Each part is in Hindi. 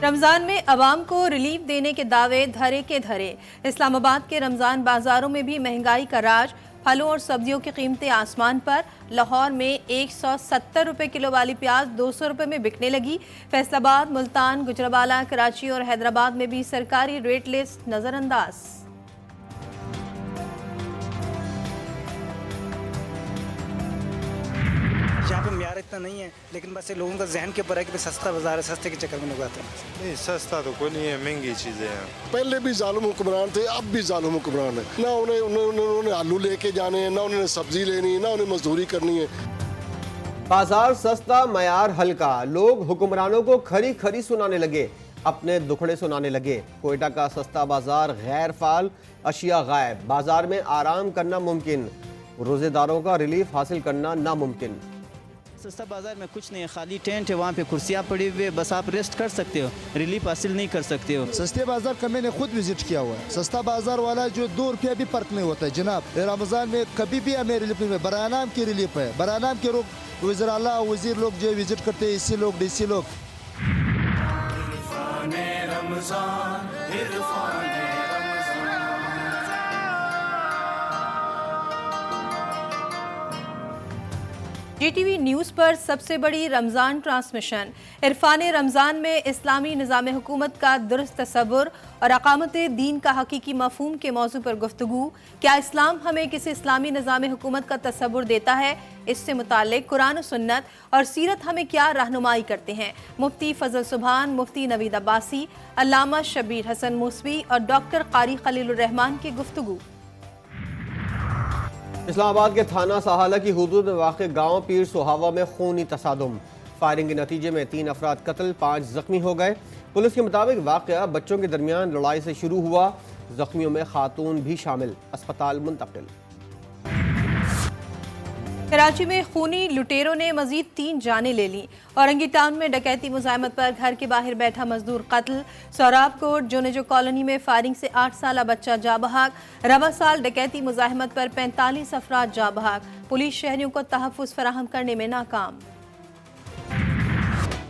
रमजान में अवाम को रिलीफ देने के दावे धरे के धरे। इस्लामाबाद के रमजान बाजारों में भी महंगाई का राज। फलों और सब्जियों की कीमतें आसमान पर। लाहौर में 170 रुपए किलो वाली प्याज 200 रुपए में बिकने लगी। फैसलाबाद, मुल्तान, गुजरावाला, कराची और हैदराबाद में भी सरकारी रेट लिस्ट नजरअंदाज। यहाँ पे म्यार इतना नहीं है, लेकिन बस ये लोगों का जहन के ऊपर है कि सस्ता बाजार है, सस्ते के चक्कर में लोग आते हैं। नहीं, सस्ता तो कोई नहीं है, महंगी चीज़ें हैं। पहले भी जालिम हुक्मरान थे, अब भी जालिम हुक्मरान है। ना उन्होंने आलू लेके जाने हैं, ना उन्होंने सब्जी लेनी है, ना उन्हें मजदूरी करनी है। बाजार सस्ता, मयार हल्का। लोग हुक्मरानों को खरी खरी सुनाने लगे, अपने दुखड़े सुनाने लगे। कोयटा का सस्ता बाजार गैर फाल, अशिया गायब। बाजार में आराम करना मुमकिन, रोजेदारों का रिलीफ हासिल करना नामुमकिन। सस्ता बाजार में कुछ नहीं है, खाली टेंट है, वहाँ पे कुर्सियाँ पड़ी हुई है, बस आप रेस्ट कर सकते हो, रिलीफ हासिल नहीं कर सकते हो। सस्ते बाजार का मैंने खुद विजिट किया हुआ है। सस्ता बाजार वाला जो 2 रुपया भी पर्क नहीं होता है जनाब। रमजान में कभी भी हमें रिलीफ नहीं, बरानाम की रिलीफ है। बरानाम के लोग वज़ीर-ए-आला वज़ीर लोग जो विजिट करते हैं, इसी लोग डीसी लोग। GTV न्यूज़ पर सबसे बड़ी रमज़ान ट्रांसमिशन। इरफान रमज़ान में इस्लामी निज़ाम हुकूमत का दुरुस्त तसव्वुर और अक़ामत दीन का हकीकी मफ़हूम के मौजू पर गुफ्तगू। क्या इस्लाम हमें किसी इस्लामी निज़ाम हुकूमत का तसव्वुर देता है? इससे मुताल्लिक़ कुरान और सुन्नत और सीरत हमें क्या रहनुमाई करते हैं? मुफ्ती फजल सुभान, मुफ्ती नवीद अब्बासी, अल्लामा शबीर हसन मूसवी और डॉक्टर कारी खलीलुर रहमान की गुफ्तगू। इस्लामाबाद के थाना सहाला की हुदूद में वाक़ गांव पीर सुहावा में खूनी तसादुम। फायरिंग के नतीजे में 3 अफराद कत्ल, 5 जख्मी हो गए। पुलिस के मुताबिक वाक़या बच्चों के दरमियान लड़ाई से शुरू हुआ। जख्मियों में खातून भी शामिल, अस्पताल मुंतकिल। कराची में खूनी लुटेरों ने मजीद 3 जानें ले लीं। औरंगी टाउन में डकैती मुज़ाहमत पर घर के बाहर बैठा मजदूर कत्ल। सौराब कोट जोनेजो कॉलोनी में फायरिंग से 8 साल बच्चा जा बहाक। रवा साल डकैती मुज़ाहमत पर 45 अफराद जा बहाक। पुलिस शहरियों को तहफ़्फ़ुज़ फराहम करने में नाकाम।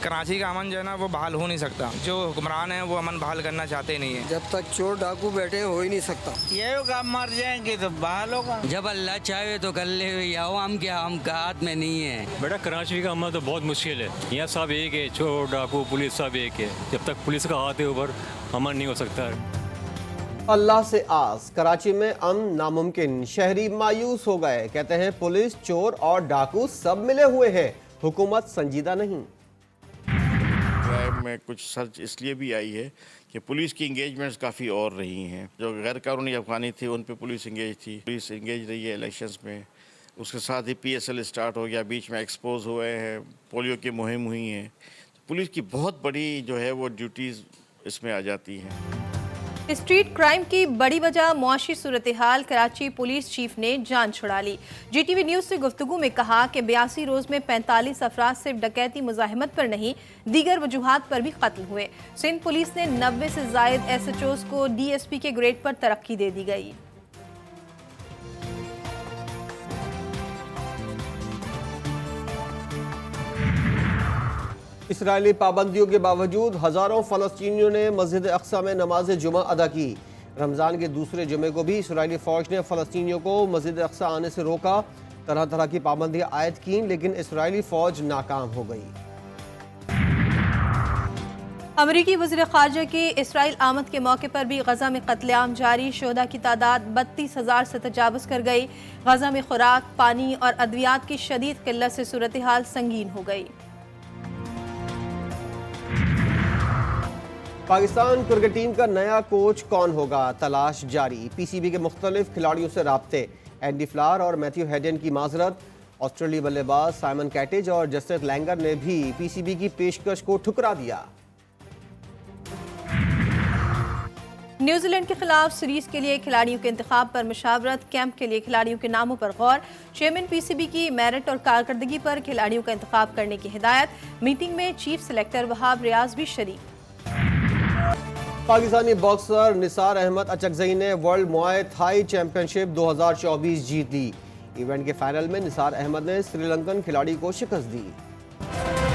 कराची का अमन जो है ना वो बहाल हो नहीं सकता। जो हुक्मरान है वो अमन बहाल करना चाहते नहीं है। जब तक चोर डाकू बैठे हो ही नहीं सकता। ये काम मर जाएंगे तो बहाल होगा। जब अल्लाह चाहे तो कर ले, हम क्या, हम का हाथ में नहीं है। बेटा कराची का अमन तो बहुत मुश्किल है। यहाँ सब एक है, चोर डाकू पुलिस सब एक है। जब तक पुलिस का हाथ है ऊपर, अमन नहीं हो सकता है। अल्लाह से आस। कराची में अमन नामुमकिन। शहरी मायूस हो गए, कहते हैं पुलिस, चोर और डाकू सब मिले हुए हैं, हुकूमत संजीदा नहीं। में कुछ सर्च इसलिए भी आई है कि पुलिस की इंगेजमेंट्स काफ़ी और रही हैं। जो गैर कानूनी अफगानी थी उन पे पुलिस इंगेज थी, पुलिस इंगेज रही है इलेक्शंस में। उसके साथ ही PSL स्टार्ट हो गया, बीच में एक्सपोज हुए हैं, पोलियो की मुहिम हुई हैं। तो पुलिस की बहुत बड़ी जो है वो ड्यूटीज़ इसमें आ जाती हैं। स्ट्रीट क्राइम की बड़ी वजह मुआशी सूरत हाल। कराची पुलिस चीफ ने जान छुड़ा ली। GTV न्यूज़ से गुफ्तगू में कहा कि 82 रोज़ में 45 अफराद सिर्फ डकैती मुज़ाहमत पर नहीं, दीगर वजूहात पर भी कत्ल हुए। सिंध पुलिस ने 90 से ज़ायद SHOs को DSP के ग्रेड पर तरक्की दे दी गई। इसराइली पाबंदियों के बावजूद हज़ारों फ़लस्तीनियों ने मस्जिद अक्सा में नमाज जुमा अदा की। रमज़ान के दूसरे जुमे को भी इसराइली फ़ौज ने फ़लस्तीनियों को मस्जिद अक्सा आने से रोका। तरह तरह की पाबंदियाँ आयद की, लेकिन इसराइली फ़ौज नाकाम हो गई। अमरीकी वज़ीर ख़ारजा की इसराइल आमद के मौके पर भी गज़ा में कत्लेआम जारी। शोहदा की तादाद 32,000 से तजावुज़ कर गई। गज़ा में खुराक, पानी और अद्वियात की शदीद किल्लत से सूरत हाल संगीन हो गई। पाकिस्तान क्रिकेट टीम का नया कोच कौन होगा, तलाश जारी। PCB के मुख्तलिफ खिलाड़ियों से राब्ते। एंडी फ्लार और मैथ्यू हेडन की माजरत। ऑस्ट्रेलियाई बल्लेबाज साइमन कैटेज और जस्टिस लैंगर ने भी PCB की पेशकश को ठुकरा दिया। न्यूजीलैंड के खिलाफ सीरीज के लिए खिलाड़ियों के इंतखाब पर मशावरत। कैंप के लिए खिलाड़ियों के नामों पर गौर। चेयरमैन PCB की मेरिट और कारकर्दगी पर खिलाड़ियों का इंतखाब करने की हिदायत। मीटिंग में चीफ सिलेक्टर वहाब रियाज भी शरीक। पाकिस्तानी बॉक्सर निसार अहमद अचकजई ने वर्ल्ड मुआय थाई चैंपियनशिप 2024 जीत ली। इवेंट के फाइनल में निसार अहमद ने श्रीलंकन खिलाड़ी को शिकस्त दी।